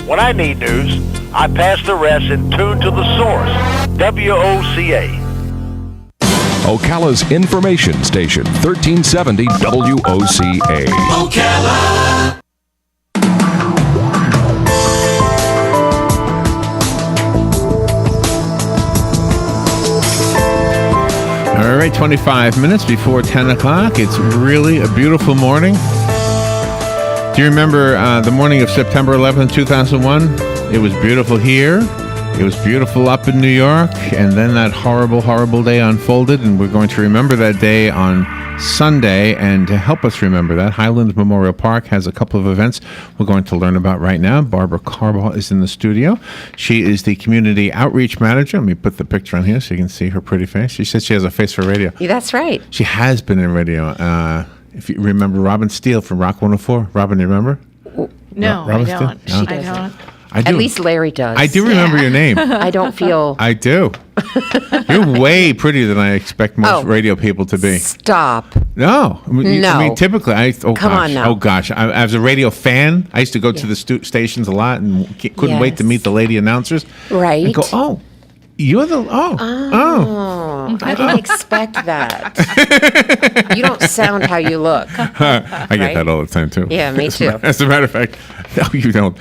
When I need news, I pass the rest and tune to the source, WOCA. Ocala's information station, 1370 WOCA. Ocala. All right, 25 minutes before 10 o'clock. It's really a beautiful morning. Do you remember the morning of September 11th, 2001? It was beautiful here. It was beautiful up in New York. And then that horrible, horrible day unfolded. And we're going to remember that day on Sunday. And to help us remember that, Highlands Memorial Park has a couple of events we're going to learn about right now. Barbara Carbaugh is in the studio. She is the Community Outreach Manager. Let me put the picture on here so you can see her pretty face. She says she has a face for radio. Yeah, that's right. She has been in radio. If you remember Robin Steele from Rock 104. Robin, you remember? No, I don't. No? I don't. I do. At least Larry does. I do remember your name. I don't feel... I do. You're way prettier than I expect most radio people to be. Stop. No. I mean, typically, Come on now. Oh, gosh. As a radio fan, I used to go to the stations a lot and couldn't wait to meet the lady announcers. Right. And go, oh, you're the... I didn't expect that. You don't sound how you look. I get that all the time, too. Yeah, me too. As a matter of fact, no, you don't.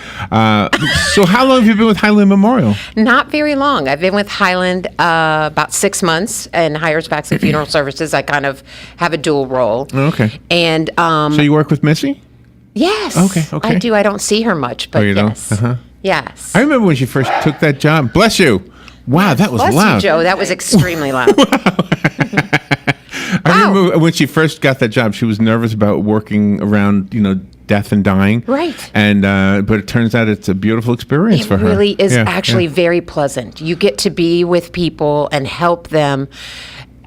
So how long have you been with Highland Memorial? Not very long. I've been with Highland about 6 months, and Hiers-Baxley Funeral Services. I kind of have a dual role. Okay. And so you work with Missy? yes. Okay. I do. I don't see her much, but Oh, you yes. don't? Uh-huh. Yes. I remember when she first took that job. Bless you. Wow, that was Bless loud. you, Joe. That was extremely loud. I remember when she first got that job, she was nervous about working around, death and dying. Right. And but it turns out it's a beautiful experience for her. It really is actually very pleasant. You get to be with people and help them.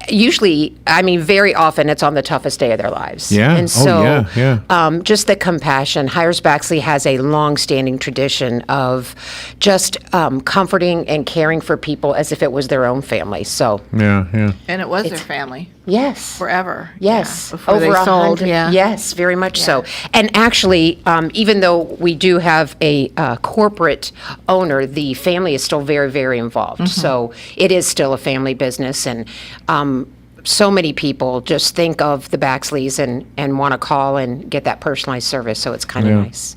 Usually, very often it's on the toughest day of their lives. Yeah. And so, yeah. Just the compassion. Hiers-Baxley has a long-standing tradition of just comforting and caring for people as if it was their own family. So, Yeah. And it was their family yes. forever. Yes. Yeah, before they sold. 100. Yeah. Yes, very much so. And actually, even though we do have a corporate owner, the family is still very, very involved. So it is still a family business. And so many people just think of the Baxleys and want to call and get that personalized service. So it's kind of nice.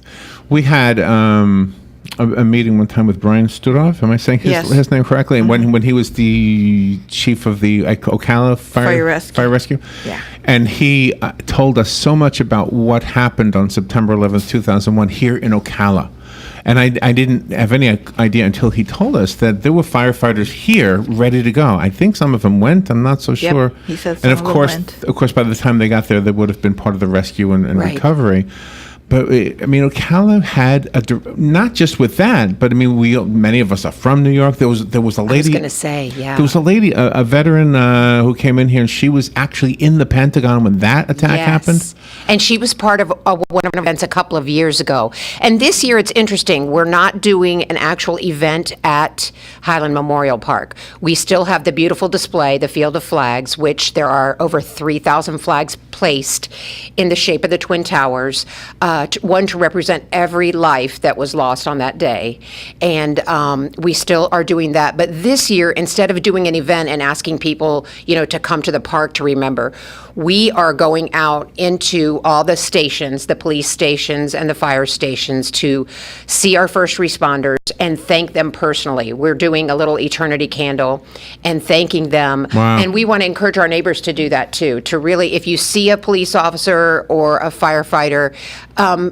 We had a meeting one time with Brian Studoff. Am I saying his name correctly? And when he was the chief of the Ocala Fire Rescue. Yeah. And he told us so much about what happened on September 11th, 2001 here in Ocala. And I didn't have any idea until he told us that there were firefighters here ready to go. I think some of them went. I'm not so sure. He said some and of them went. Of course, by the time they got there, they would have been part of the rescue and Right. recovery. But Ocala had not just with that, but many of us are from New York. There was a lady. I was going to say, yeah. There was a lady, a veteran who came in here, and she was actually in the Pentagon when that attack happened. And she was part of one of our events a couple of years ago. And this year, it's interesting. We're not doing an actual event at Highland Memorial Park. We still have the beautiful display, the Field of Flags, which there are over 3,000 flags placed in the shape of the Twin Towers. One to represent every life that was lost on that day. And we still are doing that. But this year, instead of doing an event and asking people, to come to the park to remember, we are going out into all the stations, the police stations and the fire stations, to see our first responders and thank them personally. We're doing a little eternity candle and thanking them. Wow. And we want to encourage our neighbors to do that too, to really, if you see a police officer or a firefighter,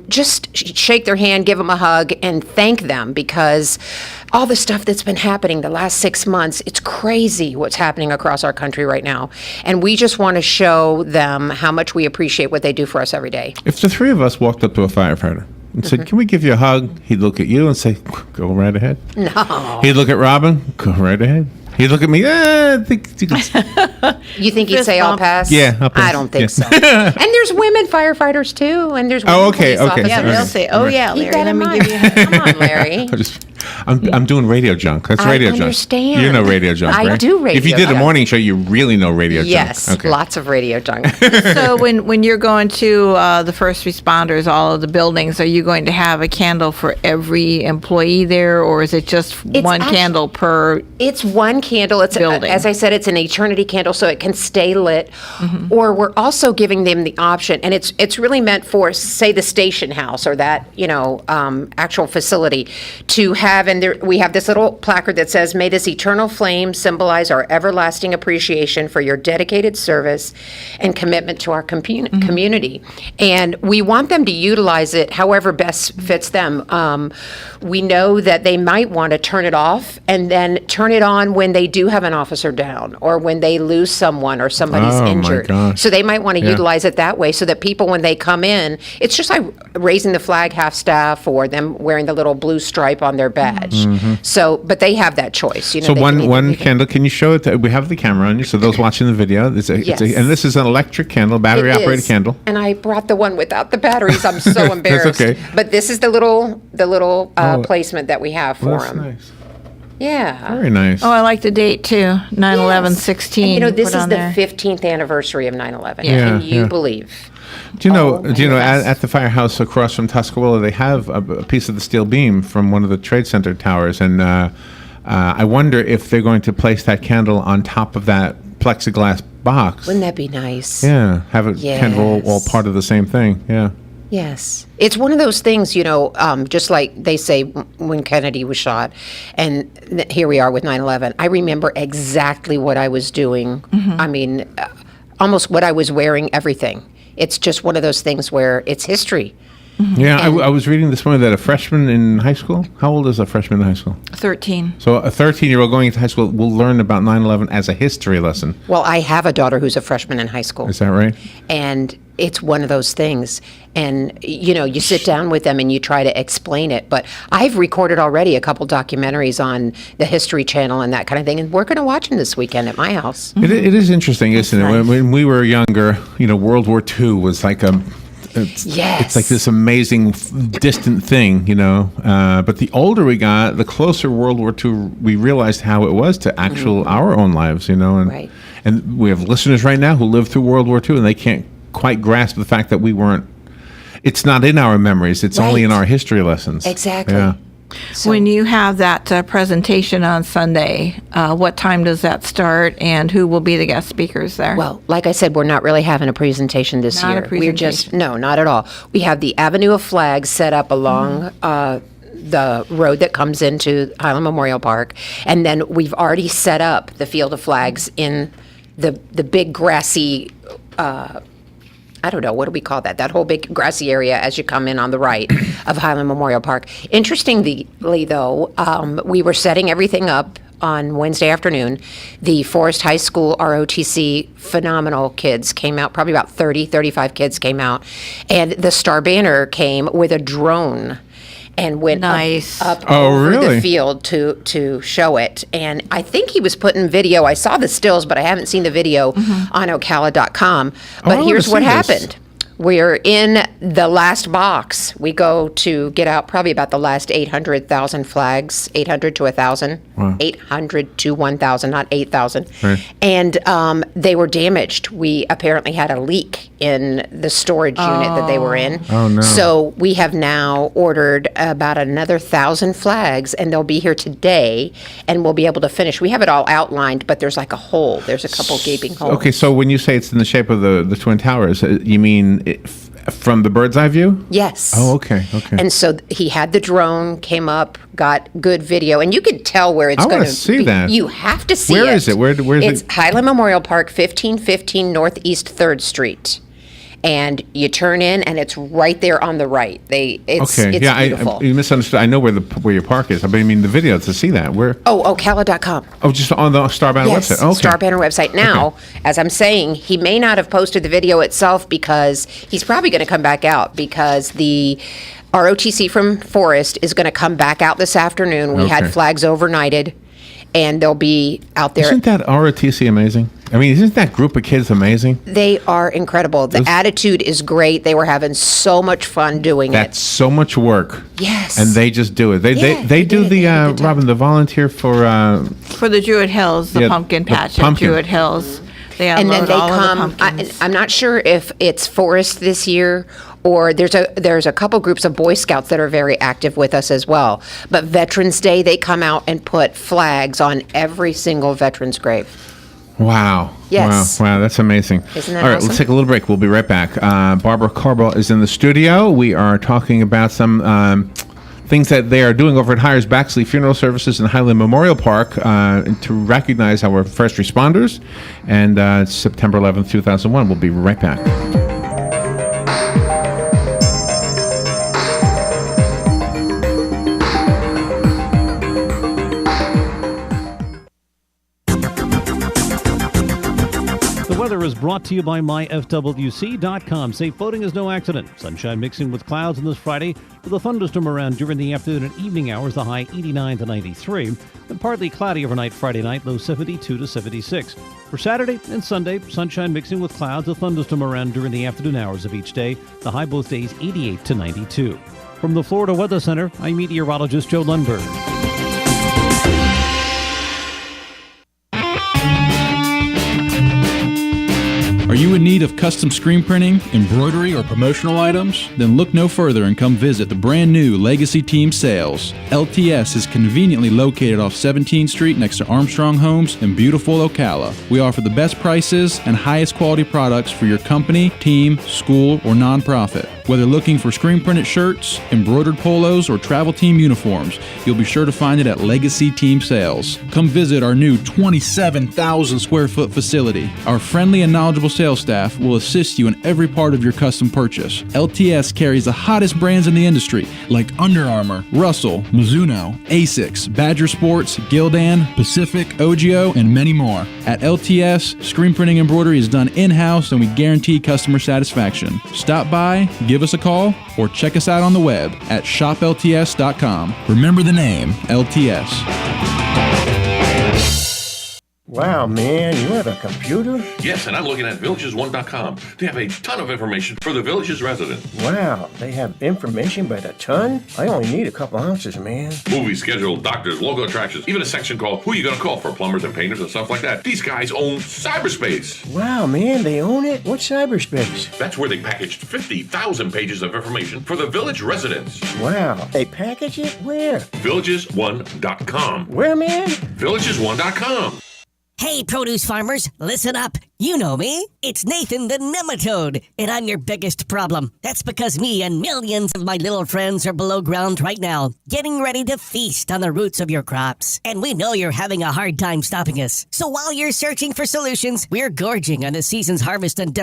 just shake their hand, give them a hug, and thank them, because all the stuff that's been happening the last 6 months, it's crazy what's happening across our country right now. And we just want to show them how much we appreciate what they do for us every day. If the three of us walked up to a firefighter and said, "Can we give you a hug?" He'd look at you and say, "Go right ahead." No. He'd look at Robin, "Go right ahead." You look at me. I think you can. You think you'd Fist say I'll bump. pass? Yeah, I'll pass. I don't think Yeah. so. And there's women firefighters too, and there's women okay, police okay. officers. Yeah, they'll Okay. say, "Oh yeah, Keep Larry, that let in me mind. give you." Come on, Larry. I'm doing radio junk. That's I radio junk. understand. You know radio junk, I right? do radio If you did a junk. morning show, you really know radio Yes, junk. Okay. lots of radio junk. So when you're going to the first responders, all of the buildings, are you going to have a candle for every employee there, or is it just one candle per? It's one candle. It's building. as I said, it's an eternity candle, so it can stay lit. Or we're also giving them the option, and it's really meant for, say, the station house or that actual facility to have. And we have this little placard that says, "May this eternal flame symbolize our everlasting appreciation for your dedicated service and commitment to our community." And we want them to utilize it however best fits them. We know that they might want to turn it off and then turn it on when they do have an officer down or when they lose someone or somebody's Oh, my injured. gosh. So they might want to Yeah. utilize it that way so that people, when they come in, it's just like raising the flag half staff or them wearing the little blue stripe on their badge. So, but they have that choice. You know, So they can either one do- candle. Can you show it? We have the camera on you, so those watching the video. Yes. And this is an electric candle, battery It operated is. candle. And I brought the one without the batteries. I'm so embarrassed. okay. But this is the little placement that we have for That's them. nice. Yeah. Very nice. Oh, I like the date too, 9/11/16. And, you know, this put is on the there. 15th anniversary of 9/11. Yeah, Can you yeah. believe? Do you know? Oh, my do you know? goodness. At the firehouse across from Tuscarora, they have a piece of the steel beam from one of the Trade Center towers, and I wonder if they're going to place that candle on top of that plexiglass box. Wouldn't that be nice? Yeah, have it kind of all Yes. part of the same thing. Yeah. Yes. It's one of those things, you know, just like they say when Kennedy was shot, and here we are with 9/11. I remember exactly what I was doing. I mean, almost what I was wearing, everything. It's just one of those things where it's history. Yeah, I was reading this morning that a freshman in high school. How old is a freshman in high school? 13. So a 13-year-old going into high school will learn about 9/11 as a history lesson. Well, I have a daughter who's a freshman in high school. Is that right? And it's one of those things. And, you know, you sit down with them and you try to explain it. But I've recorded already a couple documentaries on the History Channel and that kind of thing. And we're going to watch them this weekend at my house. It is interesting, isn't it? nice. When we were younger, you know, World War II was like it's Yes. like this amazing distant thing, you know. But the older we got, the closer World War II we realized how it was to actual our own lives, you know. And Right. and we have listeners right now who lived through World War II, and they can't quite grasp the fact that we weren't. It's not in our memories. It's only in Right. our history lessons. Exactly. Yeah. So- When you have that presentation on Sunday, what time does that start, and who will be the guest speakers there? Well, like I said, we're not really having a presentation this Not a year. We're just, presentation. no, not at all. We have the Avenue of Flags set up along the road that comes into Highland Memorial Park. And then we've already set up the Field of Flags in the big grassy, I don't know, what do we call that? That whole big grassy area as you come in on the right of Highland Memorial Park. Interestingly, though, we were setting everything up on Wednesday afternoon. The Forest High School ROTC phenomenal kids came out, probably about 30, 35 kids came out. And the Star Banner came with a drone and went Nice. up Oh, over really? the field to show it. And I think he was putting video. I saw the stills, but I haven't seen the video on Ocala.com. I But wanna here's what see this. happened. We're in the last box. We go to get out probably about the last 800,000 flags, 800 to 1,000, 800 to 1,000, not 8,000. Right. And they were damaged. We apparently had a leak in the storage unit that they were in. Oh, no. So we have now ordered about another 1,000 flags, and they'll be here today, and we'll be able to finish. We have it all outlined, but there's like a hole. There's a couple gaping holes. Okay, so when you say it's in the shape of the Twin Towers, you mean from the bird's eye view? Yes. Oh, okay, okay. And so he had the drone, came up, got good video, and you could tell where it's I going wanna to see be. that. You have to see it. Where is it? Where is it's it? Highland Memorial Park, 1515 Northeast 3rd Street. And you turn in, and it's right there on the right. It's yeah, beautiful. you misunderstood. I know where your park is. I mean the video to see that. Where? Ocala.com. Oh, just on the Star Banner Yes, website. Okay. Star Banner website. Now, as I'm saying, he may not have posted the video itself because he's probably going to come back out because the ROTC from Forest is going to come back out this afternoon. We Okay. had flags overnighted. and they'll be out there. Isn't that ROTC amazing? I mean, isn't that group of kids amazing? They are incredible. The attitude is great. They were having so much fun doing That's it. so much work. Yes. And they just do it. They do did. They had a good time. Robin, the volunteer for For the Druid Hills, the pumpkin patch at Druid Hills. They And then unload they all of the come. pumpkins. I'm not sure if it's Forest this year or there's a couple groups of Boy Scouts that are very active with us as well. But Veterans Day, they come out and put flags on every single veteran's grave. Wow. Yes. Wow, that's amazing. Isn't that All right, awesome? let's take a little break. We'll be right back. Barbara Carbaugh is in the studio. We are talking about some things that they are doing over at Hiers-Baxley Funeral Services in Highland Memorial Park to recognize our first responders. And it's September 11th, 2001. We'll be right back. The weather is brought to you by myfwc.com. Safe boating is no accident. Sunshine mixing with clouds on this Friday with a thunderstorm around during the afternoon and evening hours, the high 89 to 93. And partly cloudy overnight Friday night, low 72 to 76. For Saturday and Sunday, sunshine mixing with clouds, a thunderstorm around during the afternoon hours of each day, the high both days 88 to 92. From the Florida Weather Center, I'm meteorologist Joe Lundberg. Are you in need of custom screen printing, embroidery, or promotional items? Then look no further and come visit the brand new Legacy Team Sales. LTS is conveniently located off 17th Street next to Armstrong Homes in beautiful Ocala. We offer the best prices and highest quality products for your company, team, school, or nonprofit. Whether looking for screen printed shirts, embroidered polos, or travel team uniforms, you'll be sure to find it at Legacy Team Sales. Come visit our new 27,000 square foot facility. Our friendly and knowledgeable sales staff will assist you in every part of your custom purchase. LTS carries the hottest brands in the industry like Under Armour, Russell, Mizuno, Asics, Badger Sports, Gildan, Pacific, Ogio, and many more. At LTS, screen printing embroidery is done in-house and we guarantee customer satisfaction. Stop by, give us a call, or check us out on the web at shoplts.com. Remember the name, LTS. Wow, man, you have a computer? Yes, and I'm looking at villages1.com. They have a ton of information for the Villages resident. Wow, they have information by the ton? I only need a couple ounces, man. Movies, schedule, doctors, local attractions, even a section called Who You Gonna Call for plumbers and painters and stuff like that. These guys own cyberspace. Wow, man, they own it? What's cyberspace? That's where they packaged 50,000 pages of information for the Village residents. Wow, they package it where? Villages1.com. Where, man? Villages1.com. Hey, produce farmers, listen up. You know me. It's Nathan the Nematode, and I'm your biggest problem. That's because me and millions of my little friends are below ground right now, getting ready to feast on the roots of your crops. And we know you're having a hard time stopping us. So while you're searching for solutions, we're gorging on the season's harvest and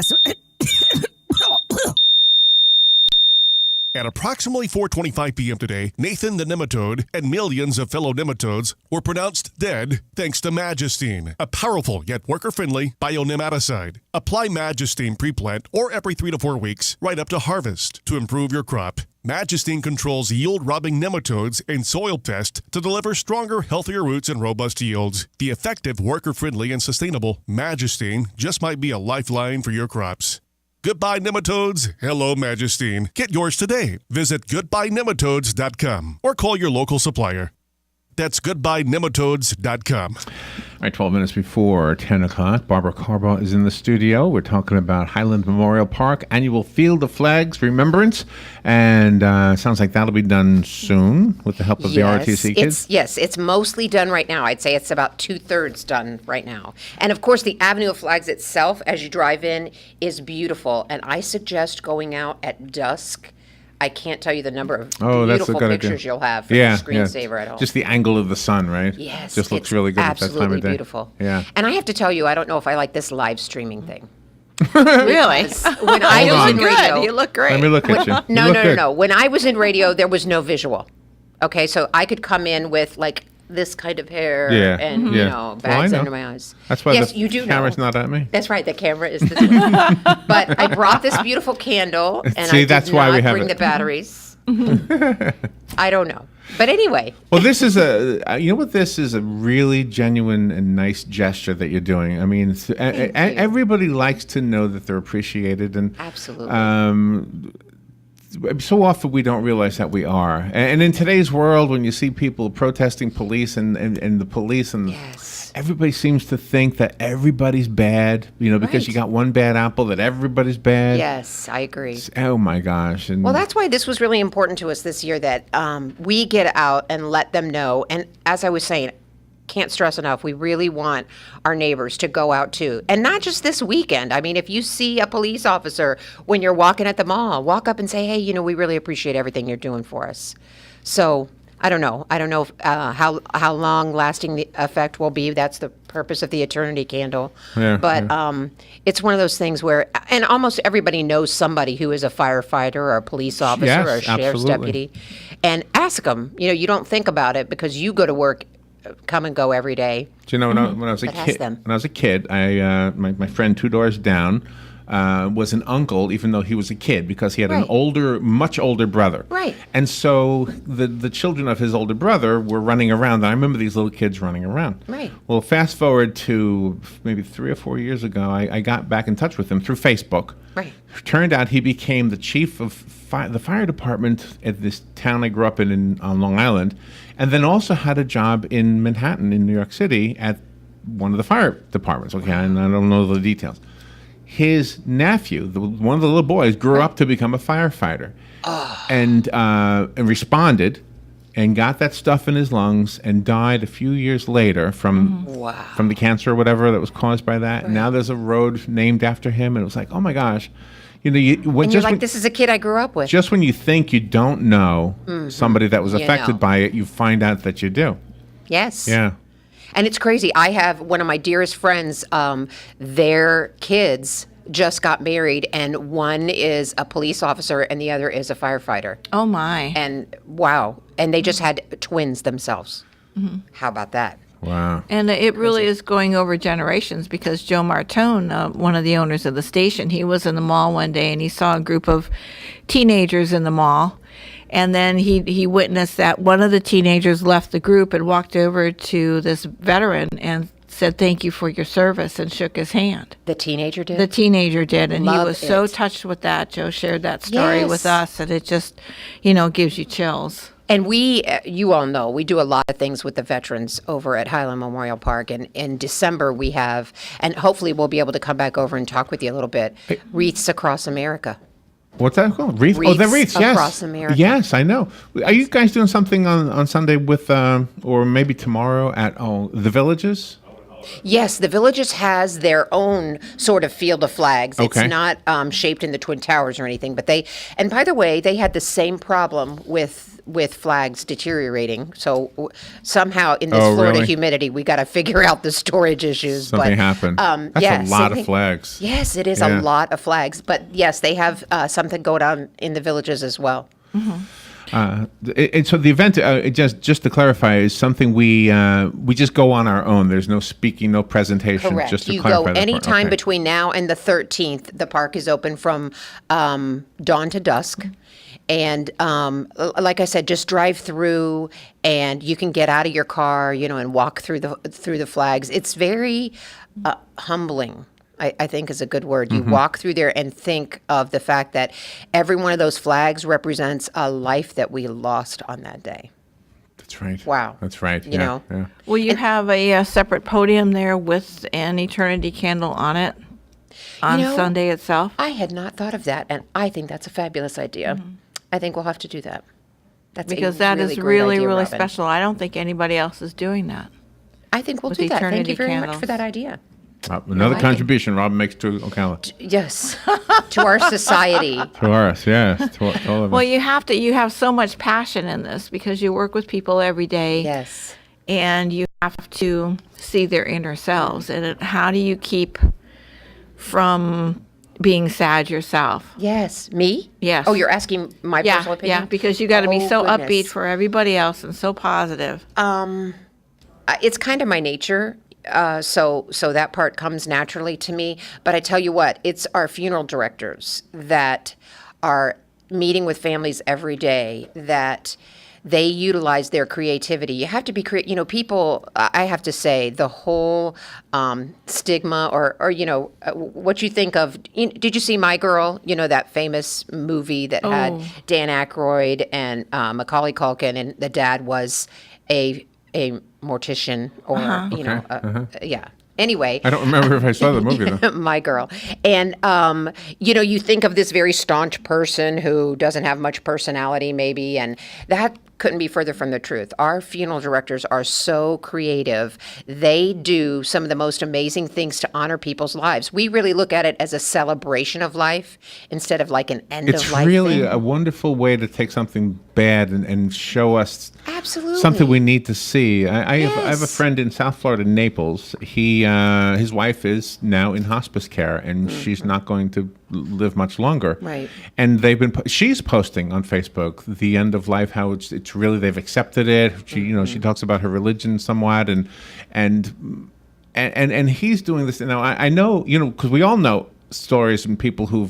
At approximately 4:25 p.m. today, Nathan the Nematode and millions of fellow nematodes were pronounced dead thanks to Magistine, a powerful yet worker-friendly bionematicide. Apply Magistine pre-plant or every 3 to 4 weeks right up to harvest to improve your crop. Magistine controls yield-robbing nematodes and soil pests to deliver stronger, healthier roots and robust yields. The effective, worker-friendly, and sustainable Magistine just might be a lifeline for your crops. Goodbye, nematodes. Hello, Magistine. Get yours today. Visit goodbyenematodes.com or call your local supplier. That's goodbyenematodes.com. All right, 12 minutes before 10 o'clock, Barbara Carbaugh is in the studio. We're talking about Highland Memorial Park annual Field of Flags Remembrance, and sounds like that'll be done soon with the help of the ROTC kids. It's mostly done right now. I'd say it's about 2/3 done right now. And of course, the Avenue of Flags itself, as you drive in, is beautiful. And I suggest going out at dusk. I can't tell you the number of beautiful pictures you'll have for your screensaver at home. Just the angle of the sun, right? Yes. Just looks really good at that time of day. Absolutely beautiful. Yeah. And I have to tell you, I don't know if I like this live streaming thing. Really? When I was in radio, you look great. Let me look at you. No. When I was in radio, there was no visual. Okay, so I could come in with like this kind of hair and you know, bags under my eyes. That's why you do camera's know. not at me. That's right. The camera is this way. But I brought this beautiful candle, and See, I that's did why not we have bring it. the batteries. I don't know. But anyway. Well, this is this is a really genuine and nice gesture that you're doing. I mean, everybody likes to know that they're appreciated, and absolutely. So often we don't realize that we are. And in today's world, when you see people protesting police and the police, and everybody seems to think that everybody's bad, because you got one bad apple, that everybody's bad. Yes, I agree. Oh, my gosh. And well, that's why this was really important to us this year, that we get out and let them know. And as I was saying, can't stress enough, we really want our neighbors to go out too. And not just this weekend. I mean, if you see a police officer when you're walking at the mall, walk up and say, hey, we really appreciate everything you're doing for us. So I don't know how long lasting the effect will be. That's the purpose of the Eternity Candle. But it's one of those things where, and almost everybody knows somebody who is a firefighter or a police officer or a sheriff's deputy. And ask them, you don't think about it because you go to work, come and go every day. Do you know, when I was a kid, my friend 2 doors down was an uncle, even though he was a kid, because he had an much older brother. Right. And so the children of his older brother were running around. And I remember these little kids running around. Right. Well, fast forward to maybe 3 or 4 years ago, I got back in touch with him through Facebook. Right. Turned out he became the chief of the fire department at this town I grew up in on Long Island, and then also had a job in Manhattan, in New York City, at one of the fire departments. Okay, and I don't know the details. His nephew, one of the little boys, grew up to become a firefighter, and responded, and got that stuff in his lungs, and died a few years later from the cancer or whatever that was caused by that. And now there's a road named after him, and it was like, oh my gosh. This is a kid I grew up with. Just when you think you don't know somebody that was affected by it, you find out that you do. Yes. Yeah. And it's crazy. I have one of my dearest friends, their kids just got married, and one is a police officer and the other is a firefighter. Oh, my. And wow. And they just had twins themselves. How about that? Wow. And it really is going over generations, because Joe Martone, one of the owners of the station, he was in the mall one day and he saw a group of teenagers in the mall. And then he witnessed that one of the teenagers left the group and walked over to this veteran and said, thank you for your service, and shook his hand. The teenager did? The teenager did. And Love he was so it. touched with that. Joe shared that story with us, and it just, gives you chills. And you all know, we do a lot of things with the veterans over at Highland Memorial Park. And in December we have, and hopefully we'll be able to come back over and talk with you a little bit, Wreaths Across America. What's that called? Wreaths? Oh, the wreaths, yes. Across America. Yes, I know. Are you guys doing something on Sunday with, or maybe tomorrow at the Villages? Yes, the Villages has their own sort of field of flags. Okay. It's not shaped in the Twin Towers or anything, but and by the way, they had the same problem with flags deteriorating. So somehow in this Florida humidity, we got to figure out the storage issues. Something happened. That's a lot of flags. Yes, it is a lot of flags. But yes, they have something going on in the Villages as well. And so the event, just to clarify, is something we just go on our own. There's no speaking, no presentation. Correct. Just to you clarify go anytime okay. between now and the 13th. The park is open from dawn to dusk. And like I said, just drive through, and you can get out of your car, and walk through the flags. It's very humbling, I think is a good word. You walk through there and think of the fact that every one of those flags represents a life that we lost on that day. That's right. Wow. That's right. You know? Yeah. Will you have a separate podium there with an eternity candle on it on Sunday itself? I had not thought of that, and I think that's a fabulous idea. I think we'll have to do that. That's because a that really is great really, idea, really Robin. special. I don't think anybody else is doing that. I think we'll with do that. Thank eternity you very much candles. for that idea. Another like contribution Robin makes to Ocala. Yes, to our society. To us, yes. To all of Well, us. you have so much passion in this because you work with people every day. Yes. And you have to see their inner selves. And how do you keep from being sad yourself? Yes. Me? Yes. Oh, you're asking my personal opinion? Yeah, because you got to be so goodness. upbeat for everybody else and so positive. It's kind of my nature. So that part comes naturally to me. But I tell you what, it's our funeral directors that are meeting with families every day that they utilize their creativity. You have to be people, I have to say, the whole stigma or what you think of. Did you see My Girl? That famous movie that had Dan Aykroyd and Macaulay Culkin, and the dad was a mortician or, yeah. Anyway. I don't remember if I saw the movie, though. My Girl. And, you think of this very staunch person who doesn't have much personality, maybe, and that couldn't be further from the truth. Our funeral directors are so creative. They do some of the most amazing things to honor people's lives. We really look at it as a celebration of life instead of like an end of life It's really thing. a wonderful way to take something bad and show us Absolutely. something we need to see. I have a friend in South Florida, Naples. His wife is now in hospice care, and she's not going to live much longer. Right. And she's posting on Facebook the end of life, how it's really they've accepted it. She she talks about her religion somewhat, and he's doing this now. I know because we all know stories from people who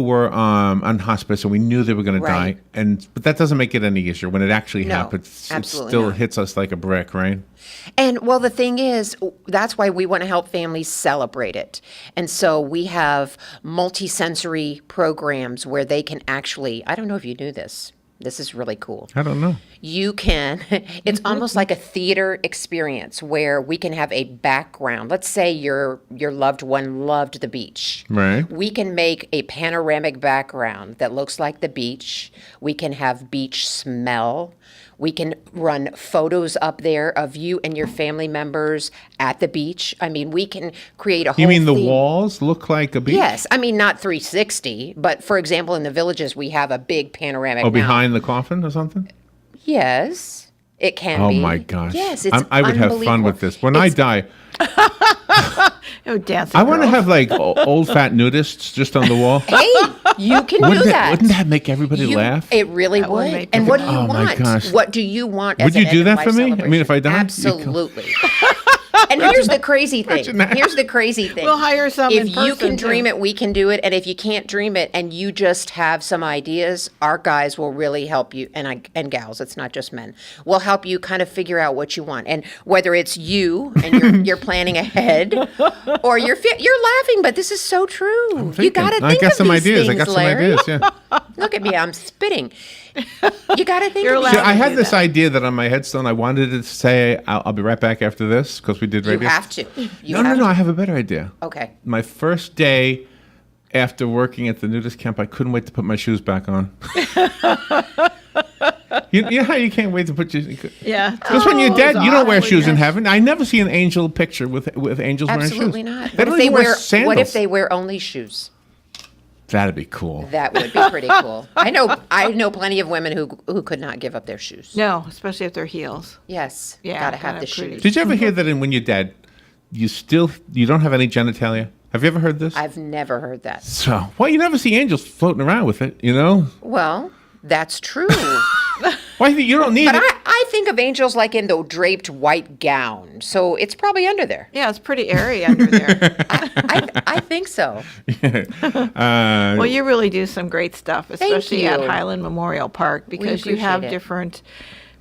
were on hospice and we knew they were going to Right. die, but that doesn't make it any easier when it actually No, happens. It absolutely still not. hits us like a brick, right? And well, the thing is, that's why we want to help families celebrate it. And so we have multi-sensory programs where they can actually, I don't know if you knew this. This is really cool. I don't know. You can, it's almost like a theater experience where we can have a background. Let's say your loved one loved the beach. Right. We can make a panoramic background that looks like the beach. We can have beach smell. We can run photos up there of you and your family members at the beach. I mean, we can create a whole You mean the theme. walls look like a beach? Yes. I mean, not 360, but for example, in the villages, we have a big panoramic Oh, now. behind the coffin or something? Yes, it can Oh be. my gosh! Yes, it's I would have fun with this. When I die, Oh, dancing I want to girls. have like old fat nudists just on the wall. Hey, you can do that. Wouldn't that make everybody You- laugh? It really That would would. make And people- what do you Oh, my want? gosh. What do you want? Would as you an do that end-of-life for me? I mean, if I died, absolutely. And here's the crazy thing. Imagine that. Here's the crazy thing. We'll hire some If in you can person, dream too. it, we can do it. And if you can't dream it, and you just have some ideas, our guys will really help you. And gals, it's not just men. Will help you kind of figure out what you want. And whether it's you and you're planning ahead, or you're laughing, but this is so true. You got to think I got of some these ideas. things, I got some Larry. ideas. Yeah. Look at me, I'm spitting. You got to think You're of allowed these See, I to had do this that. idea that on my headstone I wanted to say, I'll be right back after this because we did You radio. have to. No, I have a better idea. Okay. My first day after working at the nudist camp, I couldn't wait to put my shoes back on. You know how you can't wait to put your... Yeah. Because when you're dead, you don't wear awful. shoes in heaven. I never see an angel picture with angels Absolutely wearing shoes. not. They don't even wear What sandals. if they wear only shoes? That'd be cool. That would be pretty cool. I know plenty of women who could not give up their shoes. No, especially if they're heels. Yes. Yeah, Gotta have kinda the pretty. shoes. Did you ever hear that when you're dead, you don't have any genitalia? Have you ever heard this? I've never heard that. So, well, you never see angels floating around with it, you know? Well, that's true. Why you don't need But it? I think of angels like in the draped white gown, so it's probably under there. Yeah, it's pretty airy under there. I think so. Well, you really do some great stuff, especially at you. Highland Memorial Park, because you have appreciate it. different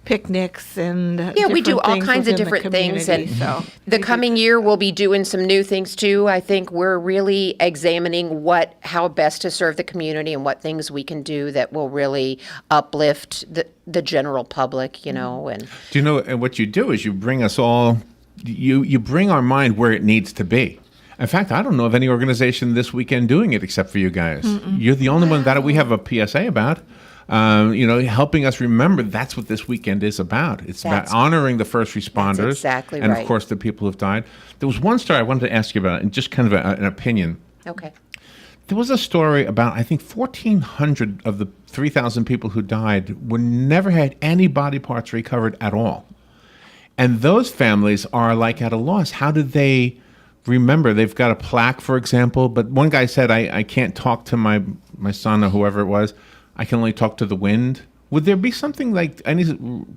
picnics and Yeah, we do different all things kinds of within the different things, and community, so the coming year we'll be doing some new things too. I think we're really examining how best to serve the community and what things we can do that will really uplift the general public, you know. And Do you know, and what you do is you bring us all, you bring our mind where it needs to be. In fact, I don't know of any organization this weekend doing it except for you guys. You're the only one that we have a PSA about. Helping us remember that's what this weekend is about. It's about honoring the first responders. exactly and right. of course, the people who've died. There was one story I wanted to ask you about, and just kind of an opinion. okay. There was a story about, I think, 1,400 of the 3,000 people who died never had any body parts recovered at all. And those families are like at a loss. How did they remember? They've got a plaque, for example, but one guy said, I can't talk to my son or whoever it was. I can only talk to the wind. Would there be something like any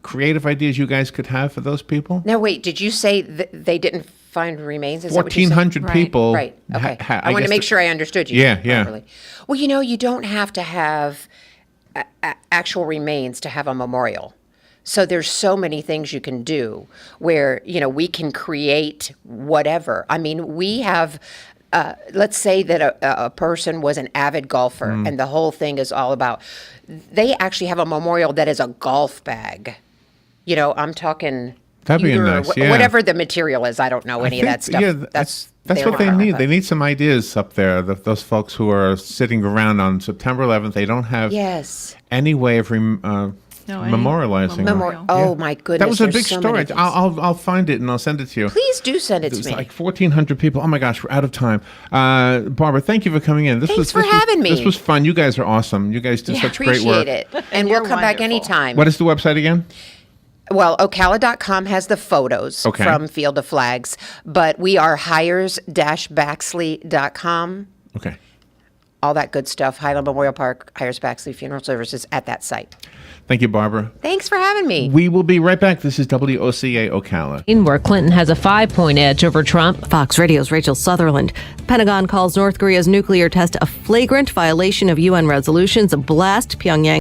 creative ideas you guys could have for those people? Now wait, did you say they didn't find remains? Is that what you said? 1,400 people. Right. Okay. I want guess to make sure I understood you. Yeah. properly. Well, you don't have to have actual remains to have a memorial. So there's so many things you can do where, we can create whatever. I mean, we have, let's say that a person was an avid golfer and the whole thing is all about, they actually have a memorial that is a golf bag. I'm talking That'd be nice, yeah. whatever the material is. I don't know any of that stuff. Yeah, that's what they need. They need some ideas up there. Those folks who are sitting around on September 11th, they don't have any way of memorializing. Oh my goodness! That was a big so story. many I'll find it and I'll send it to you. Please do send it to me. It's like 1,400 people. Oh my gosh, we're out of time. Barbara, thank you for coming in. Thanks for having me. This was fun. You guys are awesome. You guys do such great work. Appreciate it. And we'll come back anytime. What is the website again? Well, Ocala.com has the photos from Field of Flags, but we are Hiers-Baxley.com. Okay. All that good stuff. Highland Memorial Park, Hiers-Baxley Funeral Services at that site. Thank you, Barbara. Thanks for having me. We will be right back. This is WOCA Ocala. Where Clinton has a 5-point edge over Trump. Fox Radio's Rachel Sutherland. The Pentagon calls North Korea's nuclear test a flagrant violation of UN resolutions, a blast. Pyongyang